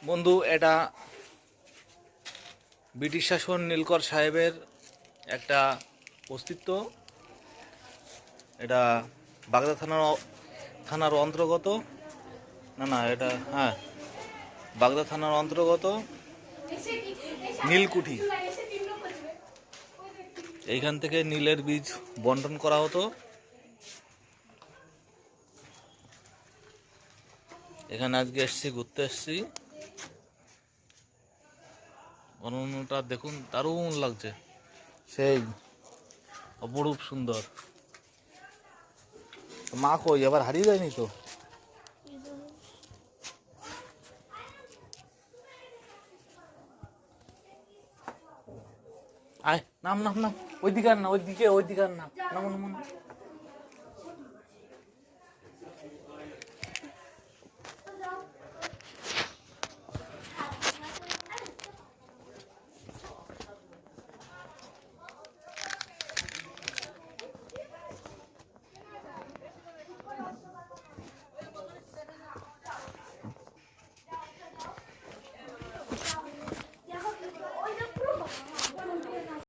বন্ধু, এটা ব্রিটিশ শাসন নীলকর সাহেবের একটা অস্তিত্ব। এটা বাগদা থানার অন্তর্গত। না, এটা হ্যাঁ, বাগদা থানার অন্তর্গত নীলকুঠি। এইখান থেকে নীলের বীজ বন্টন করা হতো। এখানে আজকে এসছি, ঘুরতে এসছি। অরণ্যটা দেখুন, দারুণ লাগছে, সেই অপরূপ সুন্দর। মা কই, আবার হারিয়ে যায়নি তো? আয়, নাম নাম নাম, ওইদিকে আর না, ওইদিকে আর না, নাম নাম।